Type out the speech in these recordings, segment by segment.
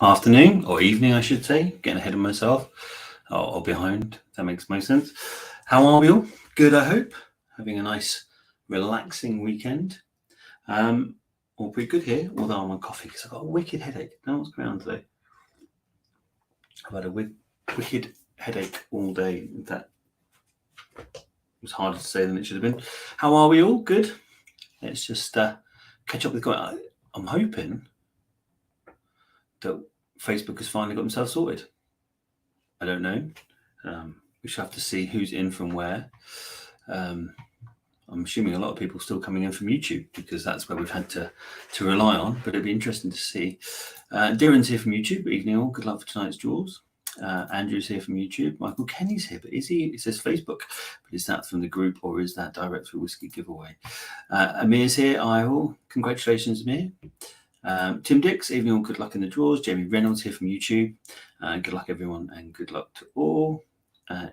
afternoon or evening, I should say. Getting ahead of myself or behind. That makes most sense. How are we all? Good, I hope. Having a nice, relaxing weekend. All pretty good here, although I'm on coffee because I've got a wicked headache. Now what's going on today? I've had a wicked headache all day. In fact, it was harder to say than it should have been. How are we all? Good. Let's just catch up with guys. I'm hoping that Facebook has finally got themselves sorted. I don't know. We shall have to see who's in from where. I'm assuming a lot of people still coming in from YouTube because that's where we've had to rely on, but it'd be interesting to see. Darren's here from YouTube. Evening all. Good luck for tonight's draws. Andrew's here from YouTube. Michael Kenny's here, but is he? It says Facebook, but is that from the group or is that direct through Whiskey Giveaway? Amir's here. I all. Congratulations, Amir. Tim Dix, evening all. Good luck in the draws. Jamie Reynolds here from YouTube. Good luck, everyone, and good luck to all.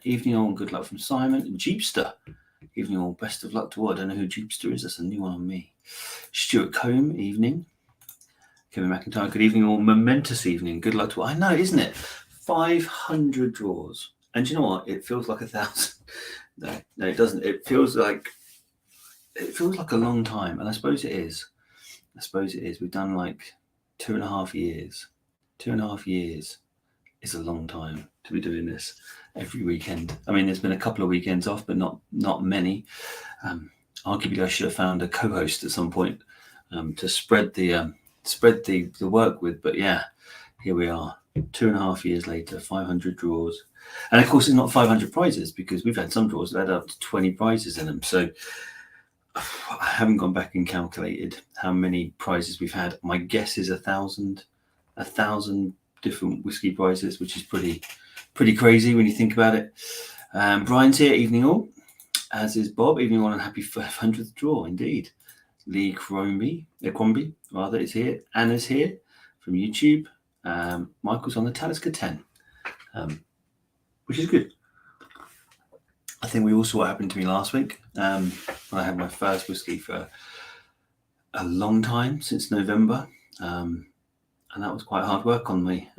Evening all, and good luck from Simon. Jeepster, evening all. Best of luck to all. I don't know who Jeepster is. That's a new one on me. Stuart Combe, evening. Kevin McIntyre, good evening all. Momentous evening. Good luck to all. I know, isn't it? 500 draws. And you know what? It feels like 1,000. No, it doesn't. It feels like a long time. And I suppose it is. We've done like 2.5 years. 2.5 years is a long time to be doing this every weekend. I mean, there's been a couple of weekends off, but not many. Arguably, I should have found a co-host at some point to spread the work with. But yeah, here we are, 2.5 years later, 500 draws, and of course, it's not 500 prizes because we've had some draws that had up to 20 prizes in them. So I haven't gone back and calculated how many prizes we've had. My guess is 1,000 different whiskey prizes, which is pretty crazy when you think about it. Brian's here, evening all, as is Bob, evening all, and happy 500th draw indeed. Lee Crombie rather is here. Anna's here from YouTube. Michael's on the Talisker 10, which is good. I think we all saw what happened to me last week. When I had my first whiskey for a long time, since November. And that was quite hard work on me.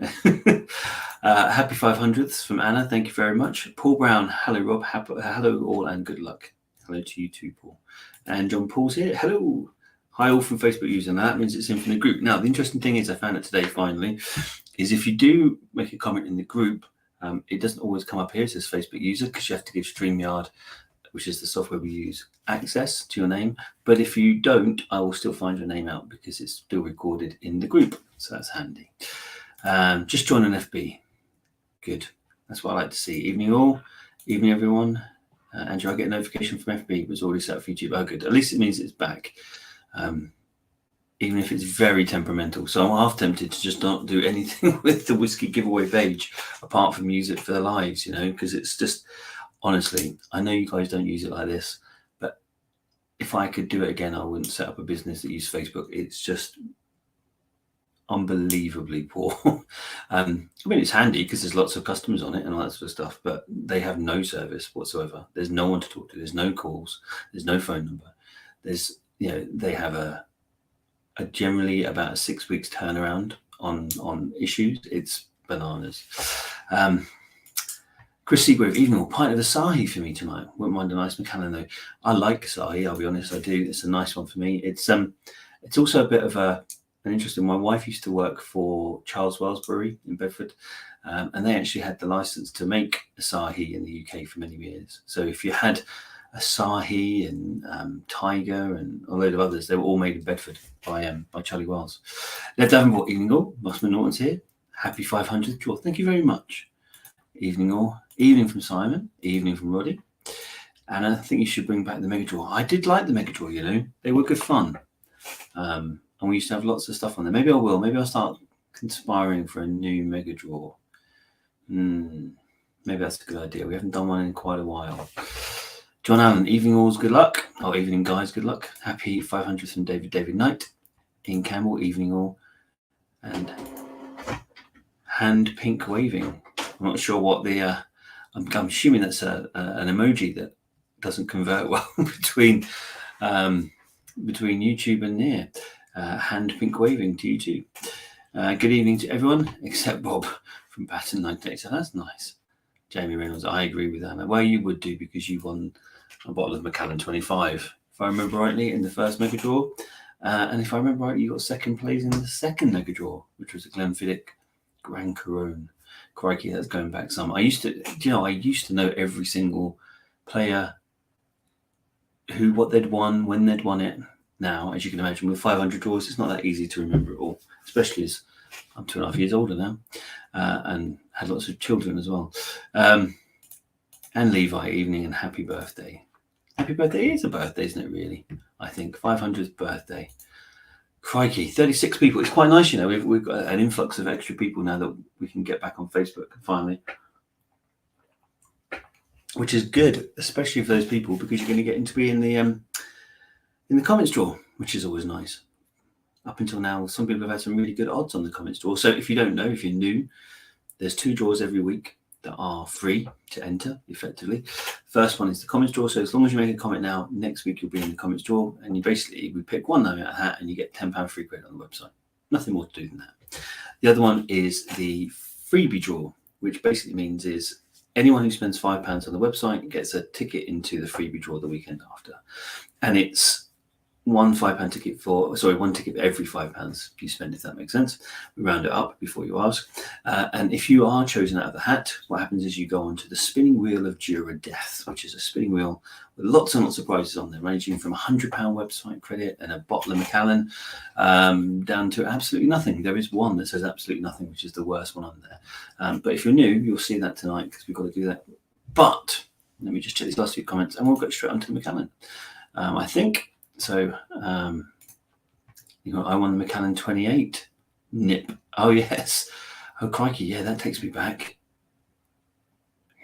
Happy 500ths from Anna. Thank you very much. Paul Brown. Hello, Rob. Hello, all, and good luck. Hello to you too, Paul. And John Paul's here. Hello. Hi, all from Facebook user. Now, that means it's in from the group. Now, the interesting thing is, I found it today, finally, is if you do make a comment in the group, it doesn't always come up here. It says Facebook user because you have to give StreamYard, which is the software we use, access to your name. But if you don't, I will still find your name out because it's still recorded in the group. So that's handy. Just join an FB. Good. That's what I like to see. Evening all. Evening, everyone. Andrew, I get a notification from FB. It was already set up for YouTube. Oh, good. At least it means it's back. Even if it's very temperamental. So I'm half tempted to just not do anything with the Whiskey Giveaway page apart from use it for the lives, because it's just... Honestly, I know you guys don't use it like this, but if I could do it again, I wouldn't set up a business that used Facebook. It's just unbelievably poor. I mean, it's handy because there's lots of customers on it and all that sort of stuff, but they have no service whatsoever. There's no one to talk to. There's no calls. There's no phone number. They have a generally about a 6 weeks turnaround on issues. It's bananas. Chris Seagrave, evening all. Pint of Asahi for me tonight. Wouldn't mind a nice Macallan though. I like Asahi, I'll be honest, I do. It's a nice one for me. It's also a bit of an interesting... My wife used to work for Charles Wells Brewery in Bedford, and they actually had the license to make Asahi in the UK for many years. So if you had Asahi and Tiger and a load of others, they were all made in Bedford by Charlie Wells. Lev Davenport, evening all. Mossman Norton's here. Happy 500th draw. Thank you very much. Evening all. Evening from Simon. Evening from Roddy. And I think you should bring back the Mega Draw. I did like the Mega Draw, They were good fun. And we used to have lots of stuff on there. Maybe I will. Maybe I'll start conspiring for a new Mega Draw. Maybe that's a good idea. We haven't done one in quite a while. John Allen, evening all's good luck. Oh, evening guys, good luck. Happy 500th from David Knight. Ian Campbell, evening all. And hand pink waving. I'm not sure what the... I'm assuming that's an emoji that doesn't convert well between YouTube and near. Hand pink waving to YouTube. Good evening to everyone except Bob from Pattern 98. So that's nice. Jamie Reynolds, I agree with that. Well, you would do because you won a bottle of Macallan 25, if I remember rightly, in the first mega draw. And if I remember right, you got second place in the second mega draw, which was a Glenfiddich Grand Couronne. Crikey, that's going back some. I used to know every single player, what they'd won, when they'd won it. Now, as you can imagine, with 500 draws, it's not that easy to remember it all, especially as I'm 2.5 years older now, and had lots of children as well. And Levi, evening and happy birthday. Happy birthday is a birthday, isn't it, really? I think 500th birthday. Crikey, 36 people. It's quite nice, we've got an influx of extra people now that we can get back on Facebook finally, which is good, especially for those people, because you're going to get to be in the comments draw, which is always nice. Up until now, some people have had some really good odds on the comments draw. So if you don't know, if you're new, there's 2 draws every week that are free to enter, effectively. First one is the comments draw. So as long as you make a comment now, next week you'll be in the comments draw, and we pick one name out of a hat, and you get £10 free credit on the website. Nothing more to do than that. The other one is the freebie draw, which basically means is anyone who spends £5 on the website gets a ticket into the freebie draw the weekend after, and it's one ticket for every £5 you spend, if that makes sense. We round it up before you ask. And if you are chosen out of the hat, what happens is you go onto the spinning wheel of Jura Death, which is a spinning wheel with lots and lots of prizes on there, ranging from £100 website credit and a bottle of Macallan down to absolutely nothing. There is one that says absolutely nothing, which is the worst one on there. But if you're new, you'll see that tonight because we've got to do that. But let me just check these last few comments and we'll go straight onto the Macallan. I think. So, I won the Macallan 28 nip. Oh, yes. Oh, crikey. Yeah, that takes me back.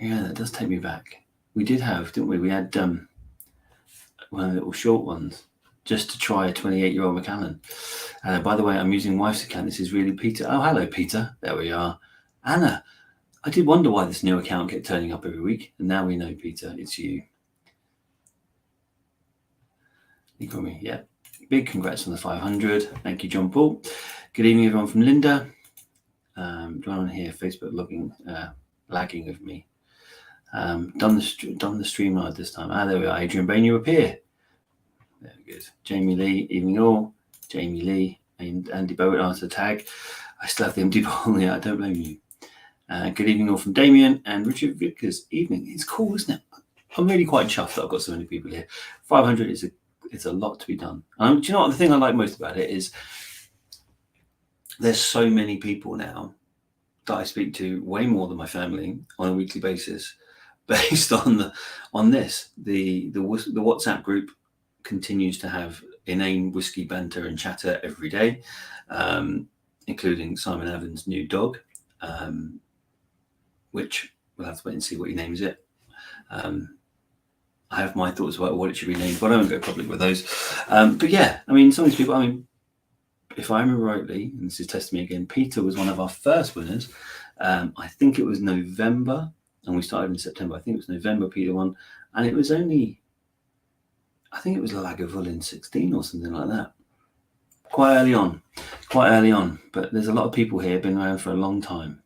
Yeah, that does take me back. We did have, didn't we? We had one of the little short ones just to try a 28-year-old Macallan. By the way, I'm using wife's account. This is really Peter. Oh, hello, Peter. There we are. Anna. I did wonder why this new account kept turning up every week. And now we know, Peter, it's you. You call me, yeah. Big congrats on the 500. Thank you, John Paul. Good evening, everyone from Linda. Join here, Facebook lagging of me. Done the StreamYard this time. There we are. Adrian Bain, you appear. Very good. Jamie Lee, evening all. Jamie Lee and Andy Bowen answer tag. I still have the empty ball. Yeah, I don't blame you. Good evening all from Damien and Richard Vickers. Evening. It's cool, isn't it? I'm really quite chuffed that I've got so many people here. 500 is it's a lot to be done. Do you know what the thing I like most about it is? There's so many people now that I speak to, way more than my family, on a weekly basis, based on this. The WhatsApp group continues to have inane whiskey banter and chatter every day, including Simon Evans' new dog, which we'll have to wait and see what he names it. I have my thoughts about what it should be named, but I won't go public with those. But yeah, some of these people, if I remember rightly, and this is testing me again, Peter was one of our first winners. I think it was November, and we started in September. I think it was November Peter won, and it was only, I think it was Lagavulin 16 or something like that. Quite early on, but there's a lot of people here, been around for a long time.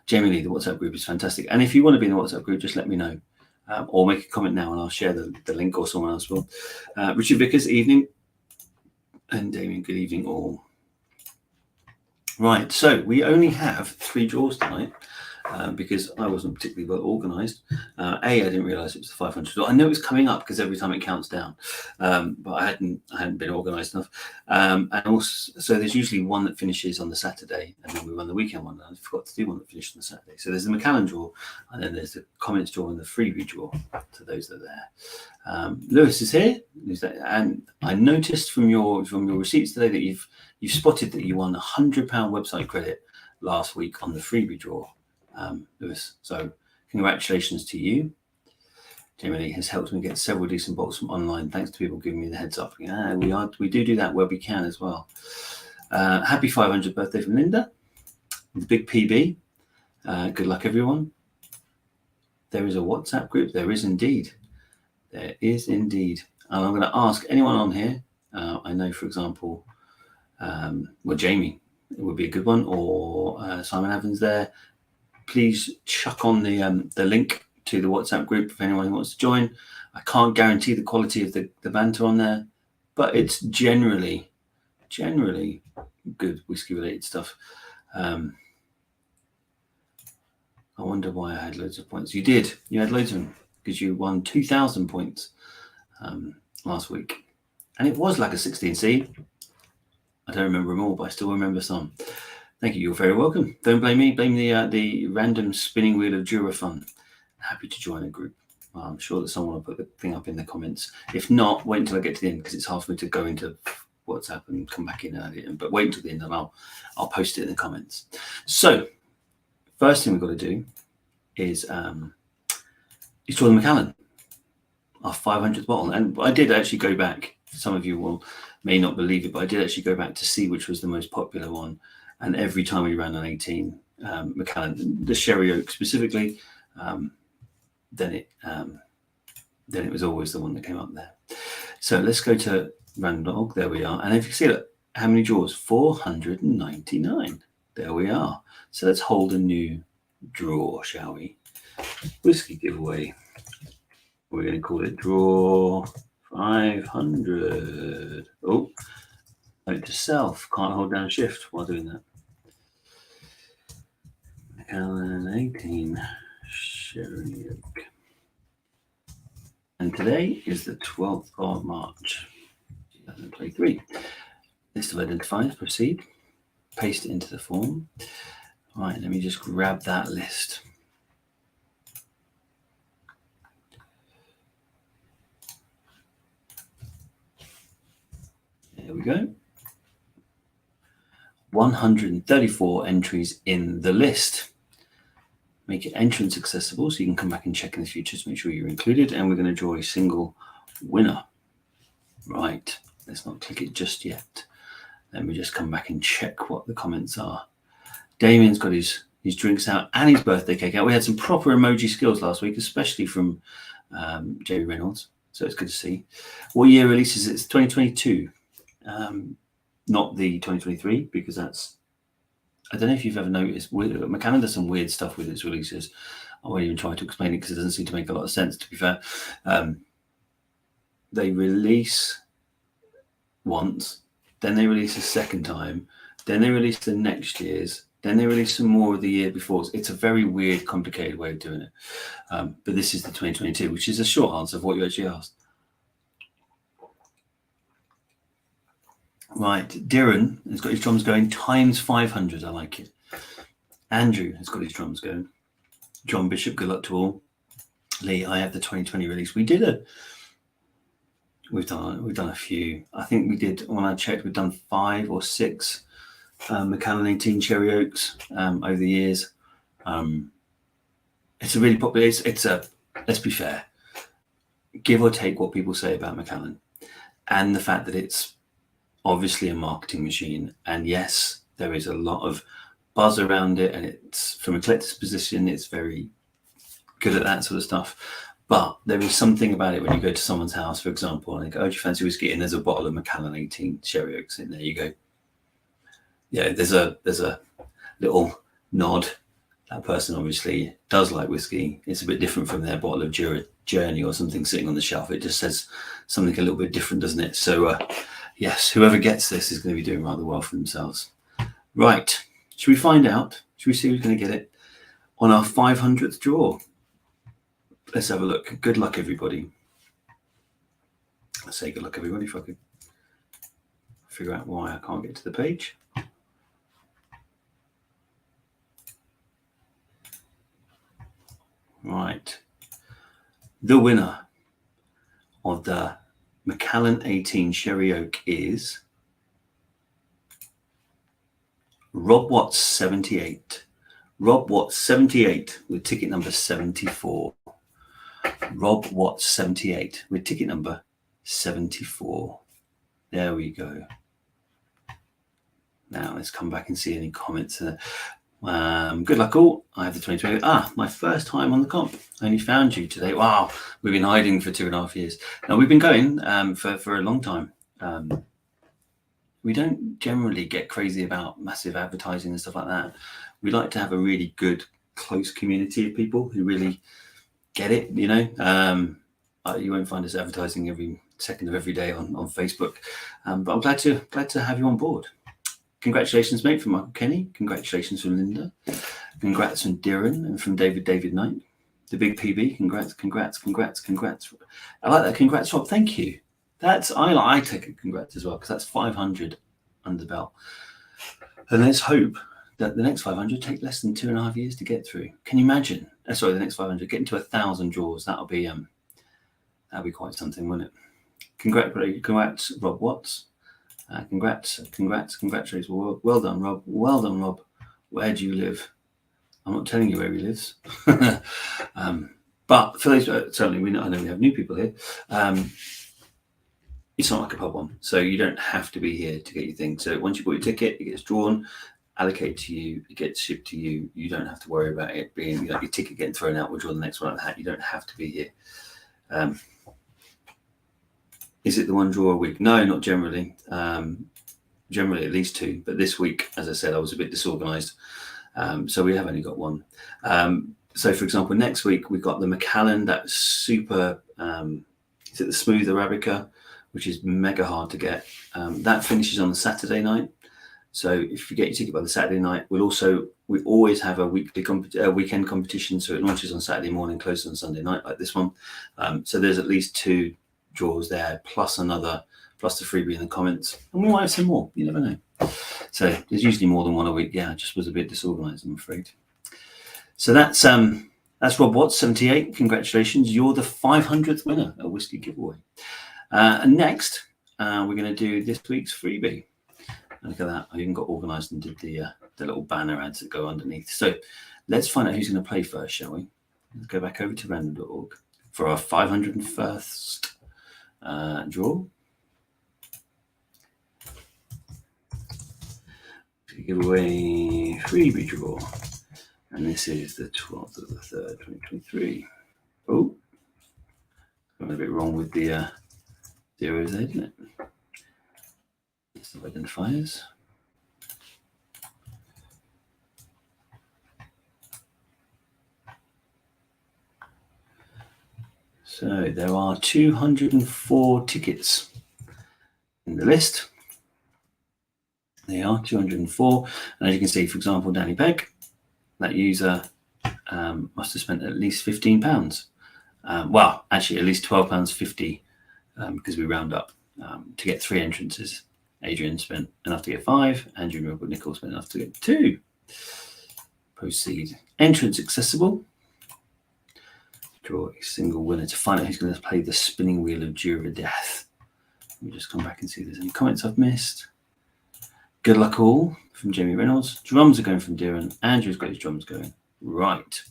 Jamie Lee, the WhatsApp group is fantastic. And if you want to be in the WhatsApp group, just let me know. Or make a comment now and I'll share the link, or someone else will. Richard Vickers, evening. And Damien, good evening all. Right, so we only have 3 draws tonight because I wasn't particularly well organised. I didn't realise it was the 500. I know it was coming up because every time it counts down, but I hadn't been organised enough. And also, so there's usually one that finishes on the Saturday, and then we run the weekend one. And I forgot to do one that finished on the Saturday. So there's the Macallan draw, and then there's the comments draw and the freebie draw to those that are there. Lewis is here, and I noticed from your receipts today that you've spotted that you won £100 website credit last week on the freebie draw, Lewis. So congratulations to you. Jamie has helped me get several decent bottles from online, thanks to people giving me the heads up. We do that where we can as well. Happy 500th birthday from Linda. The big PB. Good luck, everyone. There is a WhatsApp group. There is indeed. There is indeed. And I'm going to ask anyone on here. I know, for example, Jamie would be a good one, or Simon Evans there. Please chuck on the link to the WhatsApp group if anyone wants to join. I can't guarantee the quality of the banter on there, but it's generally good whiskey related stuff. I wonder why I had loads of points. You did. You had loads of them because you won 2,000 points last week. And it was like a 16C. I don't remember them all, but I still remember some. Thank you. You're very welcome. Don't blame me. Blame the random spinning wheel of Durafun. Happy to join a group. I'm sure that someone will put the thing up in the comments. If not, wait until I get to the end because it's hard for me to go into WhatsApp and come back in and add it in. But wait until the end and I'll post it in the comments. So, first thing we've got to do is draw the Macallan, our 500th bottle. And I did actually go back. Some of you may not believe it, but I did actually go back to see which was the most popular one. And every time we ran an 18 Macallan, the Sherry Oak specifically, then it was always the one that came up there. So let's go to Random Dog. There we are. And if you see, look, how many draws? 499. There we are. So let's hold a new draw, shall we? Whiskey giveaway. We're going to call it Draw 500. Oh, note to self. Can't hold down shift while doing that. Macallan 18 Sherry Oak. And today is the 12th of March, 2023. List of identifiers, proceed. Paste it into the form. All right, let me just grab that list. There we go. 134 entries in the list. Make it entrance accessible so you can come back and check in the future to make sure you're included. And we're going to draw a single winner. Right, let's not click it just yet. Let me just come back and check what the comments are. Damien's got his drinks out and his birthday cake out. We had some proper emoji skills last week, especially from Jerry Reynolds. So it's good to see. What year releases it? It's 2022. Not the 2023, because that's, I don't know if you've ever noticed, Macallan does some weird stuff with its releases. I won't even try to explain it because it doesn't seem to make a lot of sense, to be fair. They release once, then they release a second time, then they release the next year's, then they release some more of the year before. It's a very weird, complicated way of doing it. But this is the 2022, which is a short answer of what you actually asked. Right, Darren has got his drums going times 500. I like it. Andrew has got his drums going. John Bishop, good luck to all. Lee, I have the 2020 release. We've done a few. I think we did, when I checked, we've done 5 or 6 Macallan 18 Cherry Oaks over the years. It's a really popular. Let's be fair, give or take what people say about Macallan, and the fact that it's obviously a marketing machine, and yes, there is a lot of buzz around it, and it's, from a collector's position, it's very good at that sort of stuff. But there is something about it when you go to someone's house, for example, and they go, "Oh, do you fancy whiskey?" And there's a bottle of Macallan 18 Sherry Oaks in there. You go, yeah, there's a little nod. That person obviously does like whiskey. It's a bit different from their bottle of Journey or something sitting on the shelf. It just says something a little bit different, doesn't it? So, yes, whoever gets this is going to be doing rather well for themselves. Right. Should we find out? Should we see who's going to get it on our 500th draw? Let's have a look. Good luck, everybody. I say good luck, everybody, if I could figure out why I can't get to the page. Right. The winner of the Macallan 18 Sherry Oak is Rob Watts 78. Rob Watts 78 with ticket number 74. Rob Watts 78 with ticket number 74. There we go. Now let's come back and see any comments. Good luck all. I have the 2020. My first time on the comp. I only found you today. Wow, we've been hiding for 2.5 years. Now we've been going for a long time. we don't generally get crazy about massive advertising and stuff like that. We like to have a really good, close community of people who really get it. You won't find us advertising every second of every day on Facebook, but I'm glad to have you on board. Congratulations, mate, from Michael Kenny. Congratulations from Linda. Congrats from Darren and from David Knight. The big PB. Congrats. I like that. Congrats, Rob. Thank you. I take a congrats as well, because that's 500 under the belt. And let's hope that the next 500 take less than 2.5 years to get through. Can you imagine? The next 500 getting to 1,000 draws. That'll be quite something, wouldn't it? Congrats, Rob Watts. Congratulations. Well done, Rob. Where do you live? I'm not telling you where he lives. But for those, certainly I know we have new people here. It's not like a pub one, so you don't have to be here to get your thing. So once you bought your ticket, it gets drawn, allocated to you, it gets shipped to you. You don't have to worry about it being your ticket getting thrown out. We'll draw the next one out of the hat. You don't have to be here. Is it the one draw a week? No, not generally. Generally at least 2, but this week, as I said, I was a bit disorganized, so we have only got 1. So for example, next week we've got the Macallan, that super is it the smooth Arabica, which is mega hard to get. That finishes on the Saturday night, so if you get your ticket by the Saturday night, we always have a weekend competition, so it launches on Saturday morning, closes on Sunday night, like this one. So there's at least 2 draws there, plus the freebie in the comments, and we might have some more. You never know. So there's usually more than 1 a week. Yeah, I just was a bit disorganized, I'm afraid. So that's Rob Watts, 78. Congratulations, you're the 500th winner at Whiskey Giveaway. And next, we're going to do this week's freebie. Look at that! I even got organised and did the little banner ads that go underneath. So let's find out who's going to play first, shall we? Let's go back over to random.org for our 501st draw. Giveaway freebie draw, and this is the 12th of the 3rd, 2023. Oh, got a bit wrong with the zeros there, didn't it? Some identifiers. So there are 204 tickets in the list. They are 204, and as you can see, for example, Danny Pegg, that user must have spent at least £15. Well, actually, at least £12.50 because we round up to get 3 entrances. Adrian spent enough to get 5. Andrew and Robert Nichols spent enough to get 2. Proceed. Entrance accessible. Draw a single winner to find out who's going to play the spinning wheel of Jura Death. Let me just come back and see if there's any comments I've missed. Good luck all from Jamie Reynolds. Drums are going from Darren. Andrew's got his drums going. Right.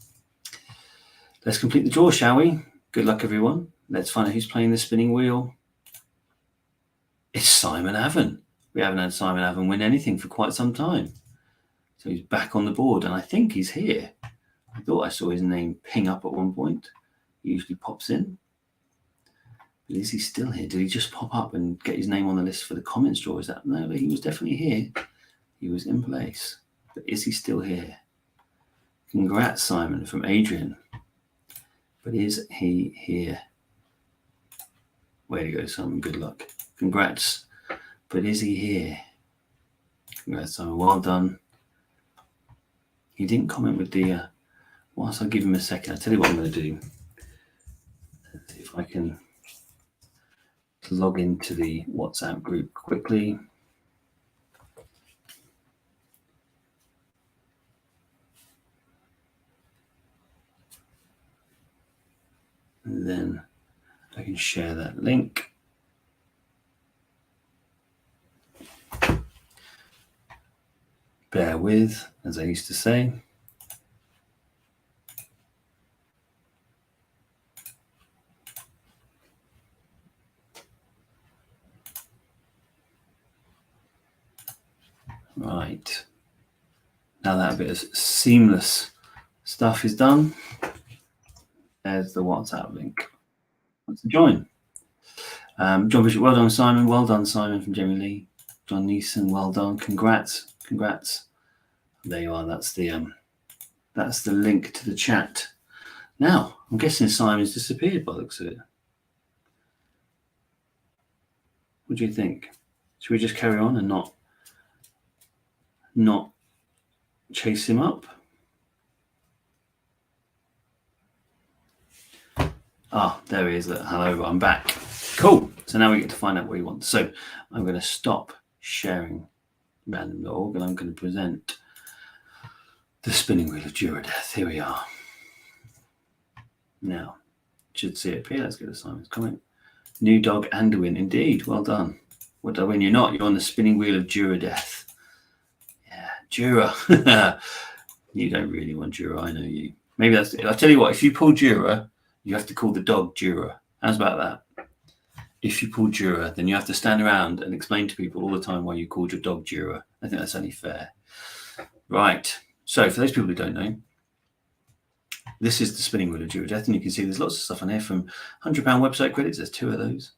Let's complete the draw, shall we? Good luck, everyone. Let's find out who's playing the spinning wheel. It's Simon Avon. We haven't had Simon Avon win anything for quite some time. So he's back on the board, and I think he's here. I thought I saw his name ping up at one point. He usually pops in. But is he still here? Did he just pop up and get his name on the list for the comments draw? Is that? No, but he was definitely here. He was in place. But is he still here? Congrats, Simon, from Adrian. But is he here? Way to go, Simon. Good luck. Congrats. But is he here? Congrats, Simon. Well done. He didn't comment with the... whilst I give him a second, I'll tell you what I'm going to do. Let's see if I can log into the WhatsApp group quickly. And then I can share that link. Bear with, as I used to say. Right. Now that bit of seamless stuff is done, there's the WhatsApp link. Let's join. John Bishop, well done, Simon. Well done, Simon, from Jamie Lee. John Neeson, well done. Congrats. There you are. That's the link to the chat. Now, I'm guessing Simon's disappeared by the looks of it. What do you think? Should we just carry on and not chase him up? Ah, there he is. Hello, I'm back. Cool. So now we get to find out what he wants. So I'm going to stop sharing random.org and I'm going to present the spinning wheel of Durodeath. Here we are. Now, should see it appear. Let's go to Simon's comment. New dog and a win. Indeed. Well done. What do I win? You're not. You're on the spinning wheel of Durodeath. Yeah, Dura. You don't really want Dura. I know you. Maybe that's it. I'll tell you what. If you pull Dura, you have to call the dog Dura. How's about that? If you pull Dura, then you have to stand around and explain to people all the time why you called your dog Dura. I think that's only fair. Right. So for those people who don't know, this is the spinning wheel of Durodeath, and you can see there's lots of stuff on here from £100 website credits. There's 2 of those.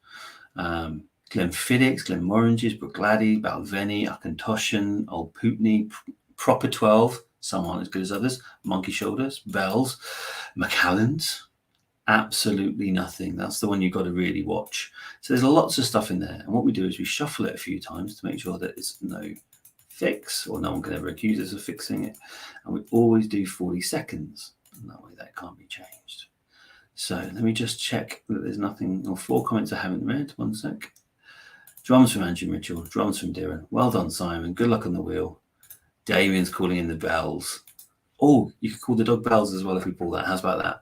Glenfiddich, Glenmoranges, Bruichladdich, Balvenie, Auchentoshan, Old Putney, Proper 12. Some aren't as good as others. Monkey Shoulders, Bells, Macallan's. Absolutely nothing. That's the one you've got to really watch. So there's lots of stuff in there. And what we do is we shuffle it a few times to make sure that it's no fix, or no one can ever accuse us of fixing it. And we always do 40 seconds. And that way that can't be changed. So let me just check that there's nothing, or 4 comments I haven't read. 1 sec. Drums from Andrew Mitchell. Drums from Darren. Well done, Simon. Good luck on the wheel. Damien's calling in the Bells. Oh, you could call the dog Bells as well if we pull that. How's about that?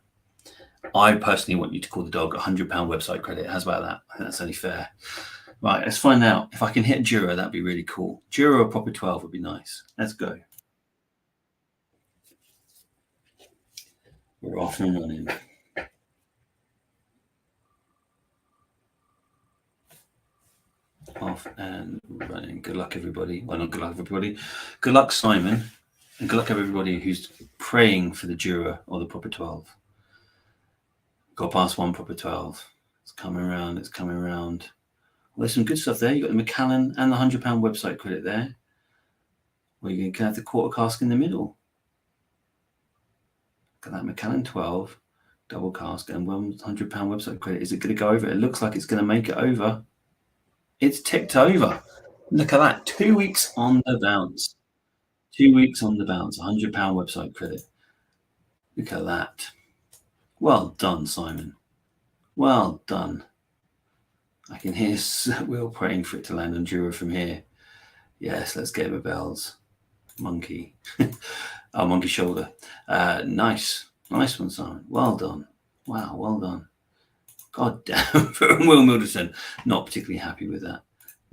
I personally want you to call the dog £100 website credit. How's about that? I think that's only fair. Right, let's find out. If I can hit Dura, that'd be really cool. Dura or Proper 12 would be nice. Let's go. We're off and running. Off and running. Good luck, everybody. Well, not good luck, everybody. Good luck, Simon. And good luck, everybody who's praying for the Dura or the Proper 12. Got past 1 Proper 12. It's coming around. It's coming around. Well, there's some good stuff there. You've got the Macallan and the £100 website credit there. Well, you can have the quarter cask in the middle. Got that Macallan 12, double cask, and £100 website credit. Is it going to go over? It looks like it's going to make it over. It's ticked over. Look at that. 2 weeks on the bounce. 2 weeks on the bounce. £100 website credit. Look at that. Well done, Simon. Well done. I can hear Will praying for it to land on Dura from here. Yes, let's get him a Bells. Monkey. Oh, Monkey Shoulder. Nice. Nice one, Simon. Well done. Wow, well done. God damn. Will Milderson. Not particularly happy with that.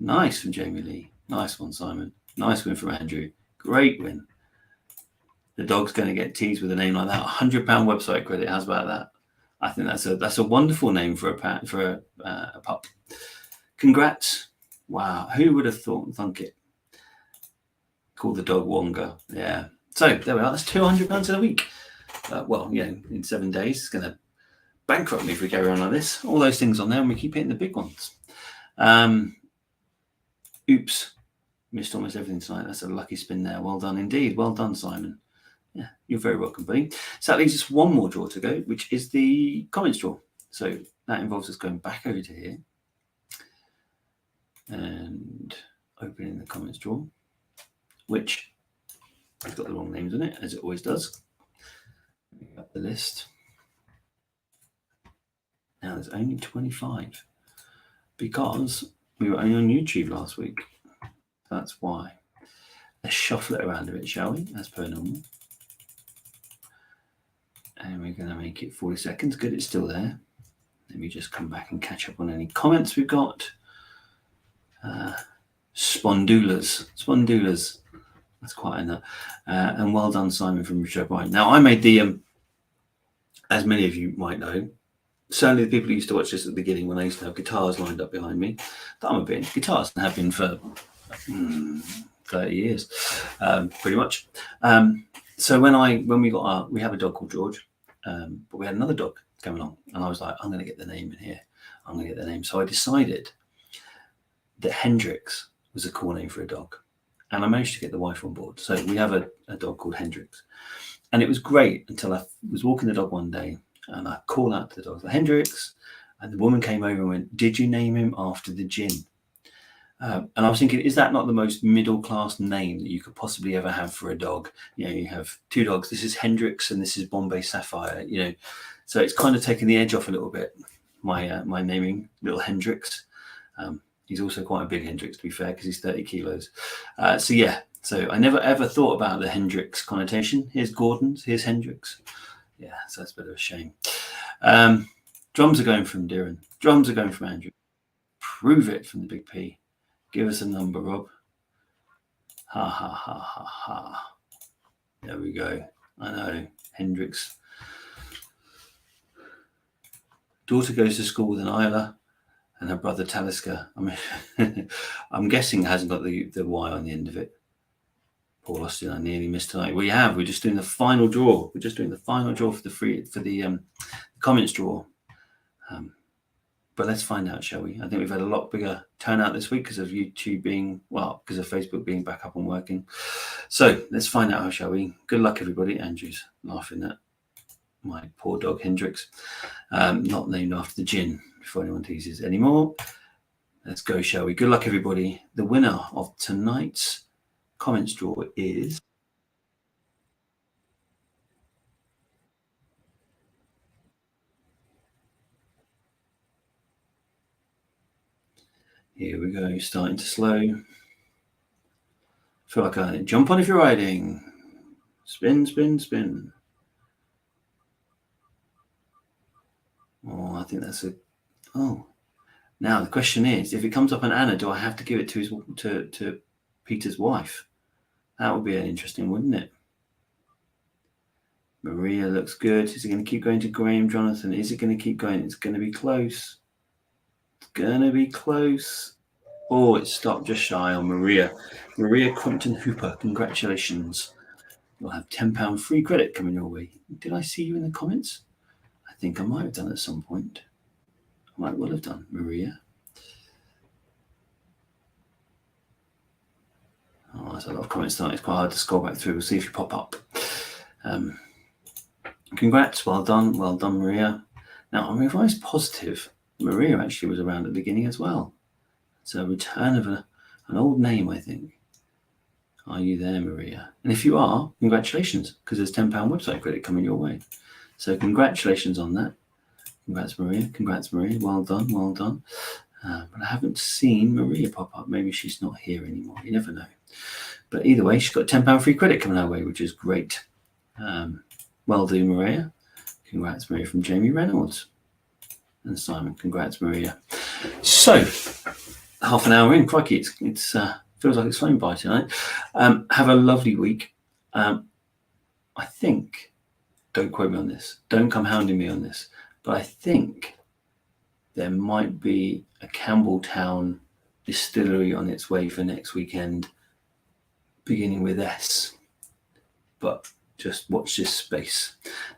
Nice from Jamie Lee. Nice one, Simon. Nice win from Andrew. Great win. The dog's going to get teased with a name like that. £100 website credit. How's about that? I think that's a wonderful name for a pup. Congrats. Wow. Who would have thunk it? Call the dog Wonga. Yeah. So there we are. That's £200 a week. Well, yeah, in 7 days, it's going to bankrupt me if we carry on like this. All those things on there, and we keep hitting the big ones. Oops. Missed almost everything tonight. That's a lucky spin there. Well done indeed. Well done, Simon. Yeah, you're very welcome, buddy. So that leaves us one more draw to go, which is the comments draw. So that involves us going back over to here and opening the comments draw, which has got the wrong names in it, as it always does. Up the list. Now there's only 25 because we were only on YouTube last week. That's why. Let's shuffle it around a bit, shall we? As per normal. And we're going to make it 40 seconds. Good, it's still there. Let me just come back and catch up on any comments we've got. Spondulas. That's quite enough. And well done, Simon from Richard O'Brien. Now, I made the, as many of you might know, certainly the people who used to watch this at the beginning when I used to have guitars lined up behind me, that I'm a bit into guitars and have been for 30 years, pretty much. So when we have a dog called George, but we had another dog come along, and I was like, I'm going to get the name in here. I'm going to get the name. So I decided that Hendrix was a cool name for a dog. And I managed to get the wife on board. So we have a dog called Hendrix. And it was great until I was walking the dog one day and I called out to the dog, Hendrix. And the woman came over and went, "Did you name him after the gin?" And I was thinking, is that not the most middle-class name that you could possibly ever have for a dog? You have two dogs. This is Hendrix and this is Bombay Sapphire. So it's kind of taken the edge off a little bit. My naming, little Hendrix. He's also quite a big Hendrix, to be fair, because he's 30 kilos. So I never ever thought about the Hendrix connotation. Here's Gordon's, here's Hendrix. Yeah, so that's a bit of a shame. Drums are going from Darren. Drums are going from Andrew. Prove it from the Big P. Give us a number, Rob. Ha, ha, ha, ha, ha. There we go. I know, Hendrix. Daughter goes to school with an Isla and her brother Talisker. I mean, I'm guessing it hasn't got the Y on the end of it. Paul Austin, I nearly missed tonight. We're just doing the final draw. We're just doing the final draw for the comments draw. But let's find out, shall we? I think we've had a lot bigger turnout this week because of YouTube because of Facebook being back up and working. So let's find out, shall we? Good luck, everybody. Andrew's laughing at my poor dog Hendrix, not named after the gin, before anyone teases anymore. Let's go, shall we? Good luck, everybody. The winner of tonight's comments draw is here we go, starting to slow. Feel like I jump on if you're riding. Spin, spin, spin. Oh, I think that's now the question is, if it comes up an Anna, do I have to give it to Peter's wife? That would be interesting, wouldn't it? Maria looks good. Is it going to keep going to Graham Jonathan? Is it going to keep going? It's going to be close. It's going to be close. Oh, it stopped just shy on Maria. Maria Compton Hooper, congratulations. You'll have £10 free credit coming your way. Did I see you in the comments? I think I might have done at some point. I might well have done, Maria. Oh, there's a lot of comments tonight. It's quite hard to scroll back through. We'll see if you pop up. Congrats. Well done, Maria. Now, I'm revised positive. Maria actually was around at the beginning as well. So a return of an old name, I think. Are you there, Maria? And if you are, congratulations, because there's £10 website credit coming your way. So congratulations on that. Congrats, Maria. Congrats, Maria. Well done. Well done. But I haven't seen Maria pop up. Maybe she's not here anymore. You never know. But either way, she's got £10 free credit coming our way, which is great. Well done, Maria. Congrats, Maria, from Jamie Reynolds. And Simon, congrats, Maria. So, half an hour in, crikey, it feels like it's flown by tonight. Have a lovely week. I think, don't quote me on this, don't come hounding me on this, but I think there might be a Campbelltown distillery on its way for next weekend, beginning with S. But just watch this space.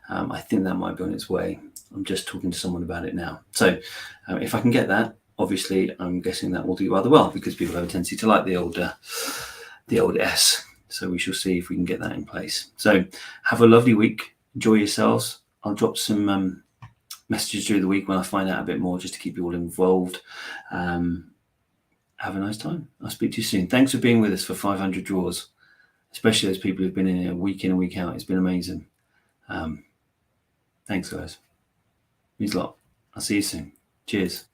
I think that might be on its way. I'm just talking to someone about it now. So if I can get that, obviously I'm guessing that will do rather well because people have a tendency to like the old S. So we shall see if we can get that in place. So have a lovely week. Enjoy yourselves. I'll drop some messages through the week when I find out a bit more, just to keep you all involved. Have a nice time. I'll speak to you soon. Thanks for being with us for 500 draws, especially those people who've been in here week in and week out. It's been amazing. Thanks, guys. Means a lot. I'll see you soon. Cheers.